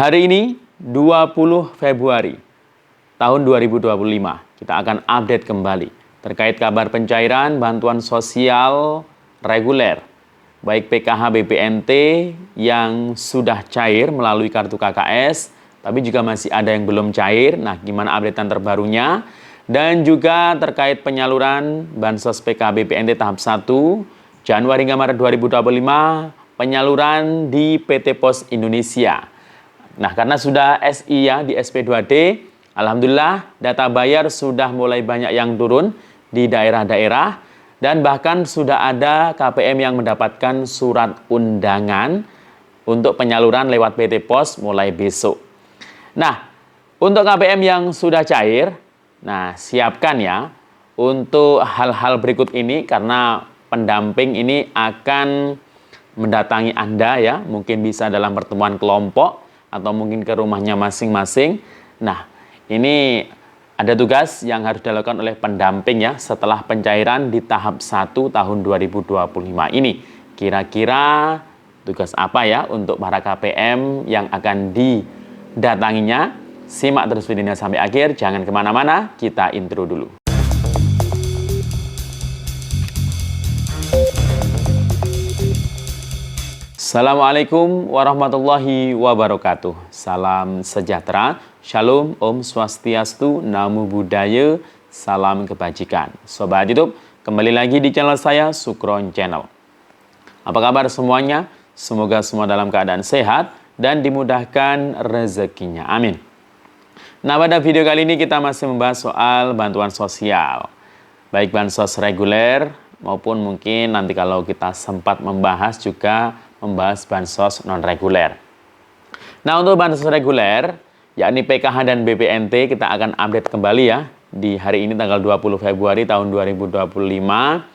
Hari ini 20 Februari tahun 2025 kita akan update kembali terkait kabar pencairan bantuan sosial reguler baik PKH BPNT yang sudah cair melalui kartu KKS, tapi juga masih ada yang belum cair. Nah, gimana updatean terbarunya? Dan juga terkait penyaluran Bansos PKH BPNT tahap 1 Januari hingga Maret 2025 penyaluran di PT Pos Indonesia. Nah, karena sudah SI ya di SP2D, alhamdulillah data bayar sudah mulai banyak yang turun di daerah-daerah dan bahkan sudah ada KPM yang mendapatkan surat undangan untuk penyaluran lewat PT Pos mulai besok. Nah, untuk KPM yang sudah cair, nah siapkan ya untuk hal-hal berikut ini karena pendamping ini akan mendatangi Anda ya, mungkin bisa dalam pertemuan kelompok atau mungkin ke rumahnya masing-masing. Nah, ini ada tugas yang harus dilakukan oleh pendamping ya setelah pencairan di tahap 1 tahun 2025 ini. Kira-kira tugas apa ya untuk para KPM yang akan didatanginya? Simak terus videonya sampai akhir, jangan kemana-mana, kita intro dulu. Assalamualaikum warahmatullahi wabarakatuh. Salam sejahtera, shalom, om swastiastu, namo buddhaya, salam kebajikan. Sobat YouTube, kembali lagi di channel saya, Sukron Channel. Apa kabar semuanya? Semoga semua dalam keadaan sehat dan dimudahkan rezekinya. Amin. Nah, pada video kali ini kita masih membahas soal bantuan sosial. Baik bansos reguler maupun mungkin nanti kalau kita sempat membahas juga membahas bansos non-reguler. Nah, untuk bansos reguler, yakni PKH dan BPNT, kita akan update kembali ya di hari ini tanggal 20 Februari tahun 2025.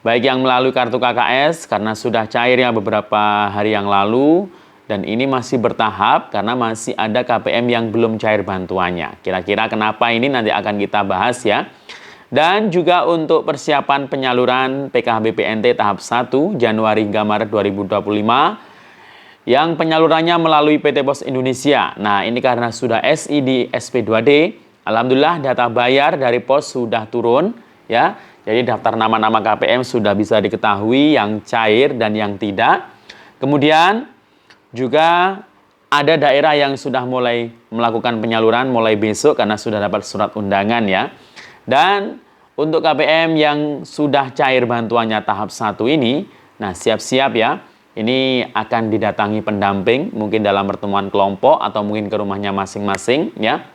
Baik yang melalui kartu KKS karena sudah cair ya beberapa hari yang lalu, dan ini masih bertahap karena masih ada KPM yang belum cair bantuannya. Kira-kira kenapa ini nanti akan kita bahas ya. Dan juga untuk persiapan penyaluran PKH BPNT tahap 1 Januari hingga Maret 2025 yang penyalurannya melalui PT Pos Indonesia. Nah, ini karena sudah SI di SP2D, alhamdulillah data bayar dari pos sudah turun ya. Jadi daftar nama-nama KPM sudah bisa diketahui yang cair dan yang tidak. Kemudian juga ada daerah yang sudah mulai melakukan penyaluran mulai besok karena sudah dapat surat undangan ya. Dan untuk KPM yang sudah cair bantuannya tahap 1 ini, nah siap-siap ya, ini akan didatangi pendamping, mungkin dalam pertemuan kelompok atau mungkin ke rumahnya masing-masing ya.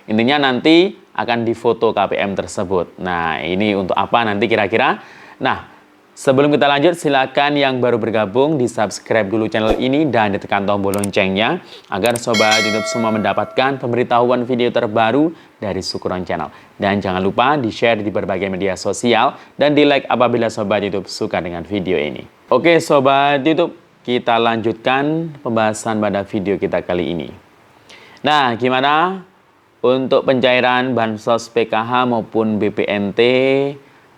Intinya nanti akan difoto KPM tersebut. Nah, ini untuk apa nanti kira-kira? Nah, sebelum kita lanjut, silakan yang baru bergabung di-subscribe dulu channel ini dan ditekan tombol loncengnya agar sobat YouTube semua mendapatkan pemberitahuan video terbaru dari Sukron Channel. Dan jangan lupa di-share di berbagai media sosial dan di-like apabila sobat YouTube suka dengan video ini. Oke sobat YouTube, kita lanjutkan pembahasan pada video kita kali ini. Nah, gimana untuk pencairan Bansos PKH maupun BPNT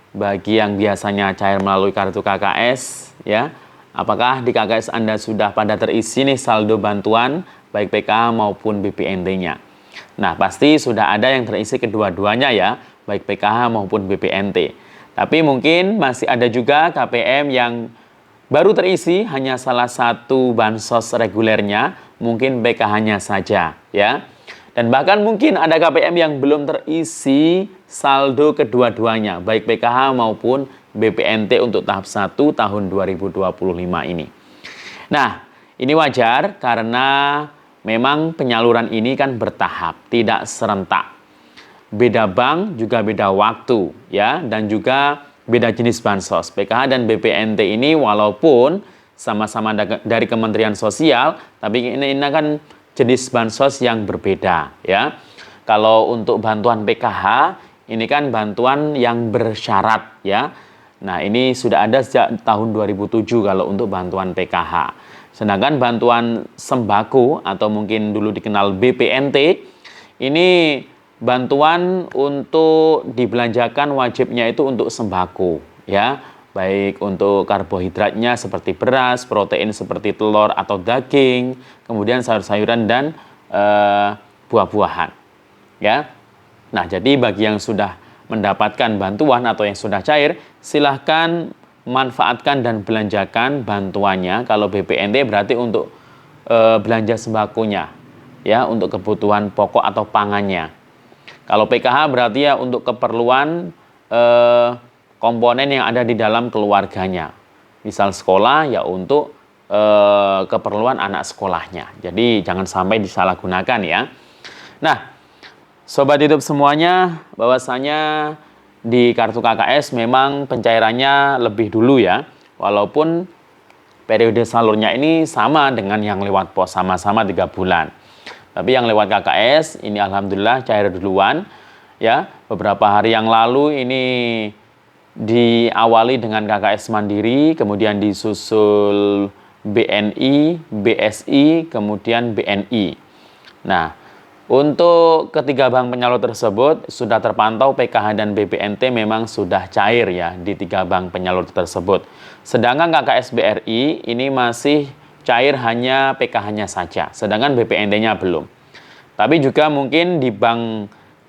bagi yang biasanya cair melalui kartu KKS ya, apakah di KKS Anda sudah pada terisi nih saldo bantuan baik PKH maupun BPNT-nya? Nah, pasti sudah ada yang terisi kedua-duanya ya, baik PKH maupun BPNT. Tapi mungkin masih ada juga KPM yang baru terisi hanya salah satu bansos regulernya, mungkin PKH-nya saja ya. Dan bahkan mungkin ada KPM yang belum terisi saldo kedua-duanya, baik PKH maupun BPNT untuk tahap 1 tahun 2025 ini. Nah, ini wajar karena memang penyaluran ini kan bertahap, tidak serentak. Beda bank juga beda waktu ya, dan juga beda jenis bansos. PKH dan BPNT ini walaupun sama-sama dari Kementerian Sosial, tapi ini kan jenis bansos yang berbeda ya. Kalau untuk bantuan PKH ini kan bantuan yang bersyarat ya. Nah, ini sudah ada sejak tahun 2007 kalau untuk bantuan PKH. Sedangkan bantuan sembako atau mungkin dulu dikenal BPNT ini bantuan untuk dibelanjakan wajibnya itu untuk sembako ya. baik untuk karbohidratnya seperti beras, protein seperti telur atau daging, kemudian sayur-sayuran dan buah-buahan. Ya. Nah, jadi bagi yang sudah mendapatkan bantuan atau yang sudah cair, silahkan manfaatkan dan belanjakan bantuannya. Kalau BPNT berarti untuk belanja sembakonya, ya, untuk kebutuhan pokok atau pangannya. Kalau PKH berarti ya untuk keperluan komponen yang ada di dalam keluarganya. Misal sekolah ya untuk keperluan anak sekolahnya. Jadi jangan sampai disalahgunakan ya. Nah, Sobat YouTube semuanya, bahwasanya di kartu KKS memang pencairannya lebih dulu ya. Walaupun periode salurnya ini sama dengan yang lewat pos, sama-sama 3 bulan. Tapi yang lewat KKS ini alhamdulillah cair duluan ya. Beberapa hari yang lalu ini diawali dengan KKS Mandiri, kemudian disusul BNI, BSI, kemudian BNI. Nah, untuk ketiga bank penyalur tersebut sudah terpantau PKH dan BPNT memang sudah cair ya di 3 bank penyalur tersebut. Sedangkan KKS BRI ini masih cair hanya PKH-nya saja, sedangkan BPNT-nya belum. Tapi juga mungkin di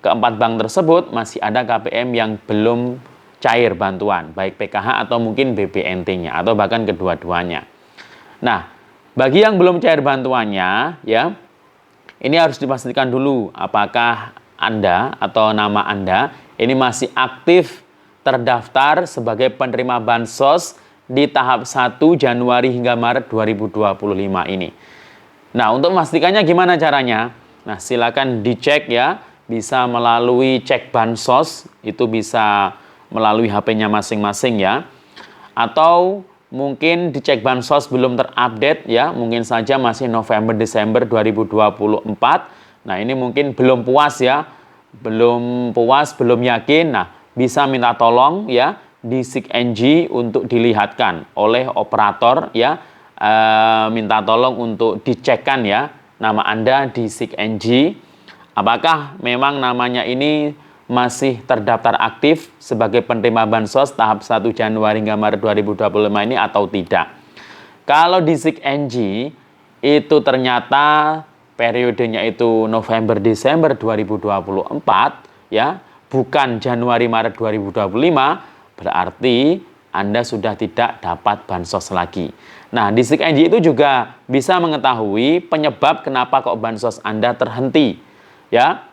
keempat bank tersebut masih ada KPM yang belum cair bantuan, baik PKH atau mungkin BPNT-nya atau bahkan kedua-duanya. Nah, bagi yang belum cair bantuannya ya, ini harus dipastikan dulu apakah Anda atau nama Anda ini masih aktif terdaftar sebagai penerima bansos di tahap 1 Januari hingga Maret 2025 ini. Nah, untuk memastikannya gimana caranya? Nah, silakan dicek ya, bisa melalui cek bansos, itu bisa melalui HP-nya masing-masing ya. Atau mungkin dicek bansos belum terupdate ya, mungkin saja masih November-Desember 2024. Nah, ini mungkin belum puas ya, belum puas, belum yakin. Nah, bisa minta tolong ya di SIG-NG untuk dilihatkan oleh operator ya, minta tolong untuk dicekkan ya nama Anda di SIG-NG. Apakah memang namanya ini masih terdaftar aktif sebagai penerima bansos tahap 1 Januari hingga Maret 2025 ini atau tidak. Kalau di SIG-NG itu ternyata periodenya itu November-Desember 2024 ya, bukan Januari-Maret 2025, berarti Anda sudah tidak dapat bansos lagi. Nah, di SIG-NG itu juga bisa mengetahui penyebab kenapa kok bansos Anda terhenti ya.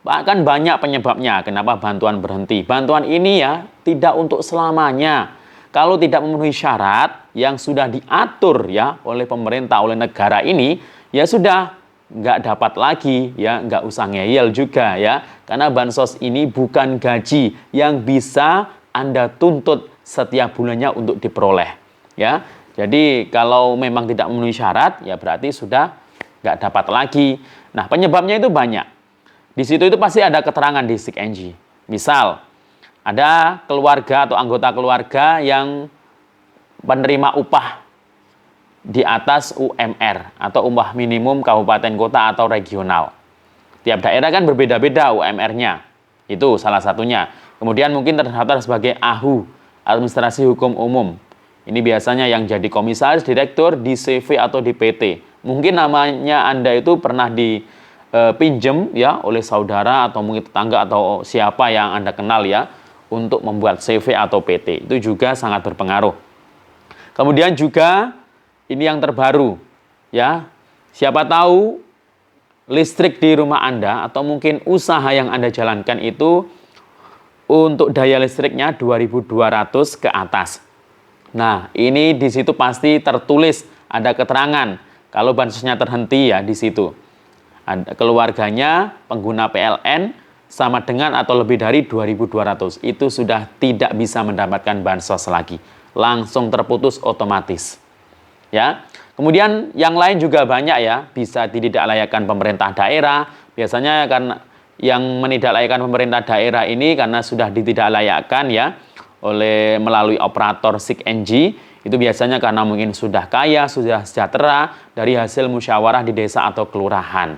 Bahkan banyak penyebabnya kenapa bantuan berhenti. Bantuan ini ya tidak untuk selamanya. Kalau tidak memenuhi syarat yang sudah diatur ya oleh pemerintah, oleh negara ini, ya sudah nggak dapat lagi ya, nggak usah ngeyel juga ya. Karena bansos ini bukan gaji yang bisa Anda tuntut setiap bulannya untuk diperoleh ya. Jadi kalau memang tidak memenuhi syarat ya berarti sudah nggak dapat lagi. Nah, penyebabnya itu banyak. Di situ itu pasti ada keterangan di SIG-NG. Misal, ada keluarga atau anggota keluarga yang penerima upah di atas UMR atau upah minimum kabupaten kota atau regional. Tiap daerah kan berbeda-beda UMR-nya. Itu salah satunya. Kemudian mungkin terdaftar sebagai AHU, Administrasi Hukum Umum. Ini biasanya yang jadi komisaris, direktur di CV atau di PT. Mungkin namanya Anda itu pernah pinjam ya oleh saudara atau mungkin tetangga atau siapa yang Anda kenal ya untuk membuat CV atau PT. Itu juga sangat berpengaruh. Kemudian juga ini yang terbaru ya. Siapa tahu listrik di rumah Anda atau mungkin usaha yang Anda jalankan itu untuk daya listriknya 2.200 ke atas. Nah, ini di situ pasti tertulis ada keterangan kalau bansosnya terhenti ya di situ. Keluarganya pengguna PLN sama dengan atau lebih dari 2.200 itu sudah tidak bisa mendapatkan bansos lagi, langsung terputus otomatis ya. Kemudian yang lain juga banyak ya, bisa ditidaklayakkan pemerintah daerah. Biasanya karena yang menidaklayakkan pemerintah daerah ini karena sudah ditidaklayakkan ya oleh melalui operator SIG-NG, itu biasanya karena mungkin sudah kaya, sudah sejahtera dari hasil musyawarah di desa atau kelurahan.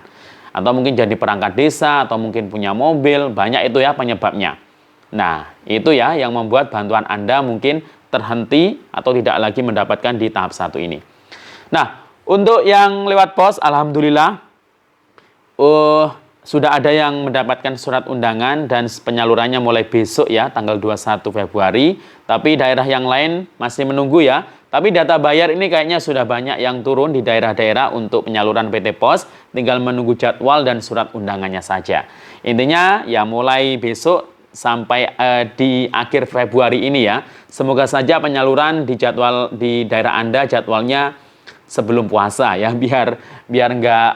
Atau mungkin jadi perangkat desa, atau mungkin punya mobil, banyak itu ya penyebabnya. Nah, itu ya yang membuat bantuan Anda mungkin terhenti atau tidak lagi mendapatkan di tahap 1 ini. Nah, untuk yang lewat pos, alhamdulillah sudah ada yang mendapatkan surat undangan dan penyalurannya mulai besok ya, tanggal 21 Februari. Tapi daerah yang lain masih menunggu ya. Tapi data bayar ini kayaknya sudah banyak yang turun di daerah-daerah untuk penyaluran PT Pos. Tinggal menunggu jadwal dan surat undangannya saja. Intinya ya mulai besok sampai di akhir Februari ini ya. Semoga saja penyaluran di daerah Anda jadwalnya sebelum puasa ya. Biar nggak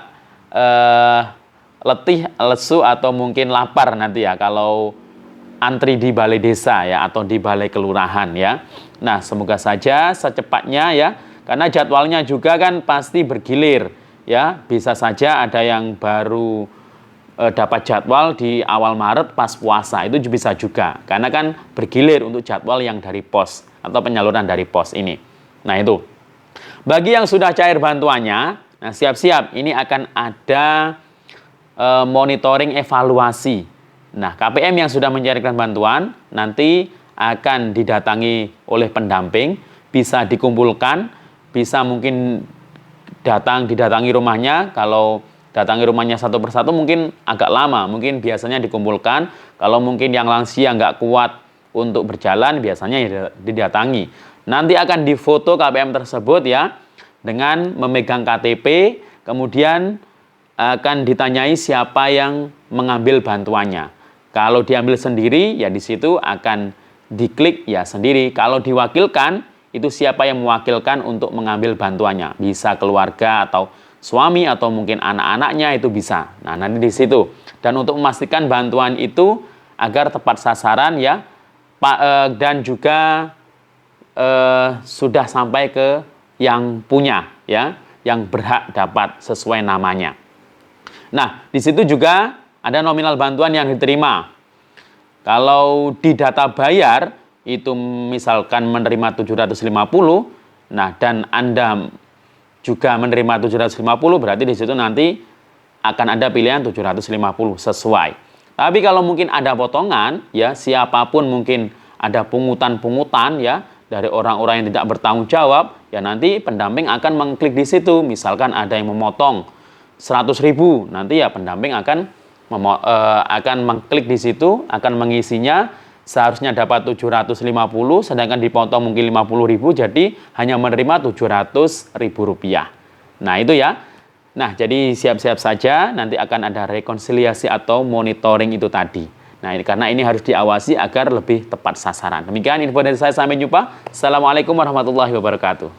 letih, lesu, atau mungkin lapar nanti ya kalau antri di balai desa ya atau di balai kelurahan ya. Nah, semoga saja secepatnya ya, karena jadwalnya juga kan pasti bergilir ya. Bisa saja ada yang baru dapat jadwal di awal Maret pas puasa, itu bisa juga. Karena kan bergilir untuk jadwal yang dari pos atau penyaluran dari pos ini. Nah, itu. Bagi yang sudah cair bantuannya, nah siap-siap ini akan ada monitoring evaluasi. Nah, KPM yang sudah mencairkan bantuan nanti akan didatangi oleh pendamping, bisa dikumpulkan, bisa mungkin didatangi rumahnya. Kalau datangi rumahnya satu persatu mungkin agak lama, mungkin biasanya dikumpulkan. Kalau mungkin yang lansia nggak kuat untuk berjalan, biasanya didatangi. Nanti akan difoto KPM tersebut ya, dengan memegang KTP, kemudian akan ditanyai siapa yang mengambil bantuannya. Kalau diambil sendiri, ya di situ akan diklik ya sendiri. Kalau diwakilkan, itu siapa yang mewakilkan untuk mengambil bantuannya. Bisa keluarga atau suami atau mungkin anak-anaknya, itu bisa. Nah, nanti di situ. Dan untuk memastikan bantuan itu agar tepat sasaran ya, dan juga sudah sampai ke yang punya ya, yang berhak dapat sesuai namanya. Nah, di situ juga ada nominal bantuan yang diterima. Kalau di data bayar itu misalkan menerima 750, nah dan Anda juga menerima 750, berarti di situ nanti akan ada pilihan 750 sesuai. Tapi kalau mungkin ada potongan ya, siapapun mungkin ada pungutan-pungutan ya dari orang-orang yang tidak bertanggung jawab, ya nanti pendamping akan mengklik di situ. Misalkan ada yang memotong 100.000, nanti ya pendamping akan mengklik di situ, akan mengisinya, seharusnya dapat 750, sedangkan dipotong mungkin 50.000, jadi hanya menerima 700.000 rupiah. Nah, itu ya. Nah, jadi siap-siap saja, nanti akan ada rekonsiliasi atau monitoring itu tadi. Nah, karena ini harus diawasi agar lebih tepat sasaran. Demikian info dari saya, sampai jumpa. Assalamualaikum warahmatullahi wabarakatuh.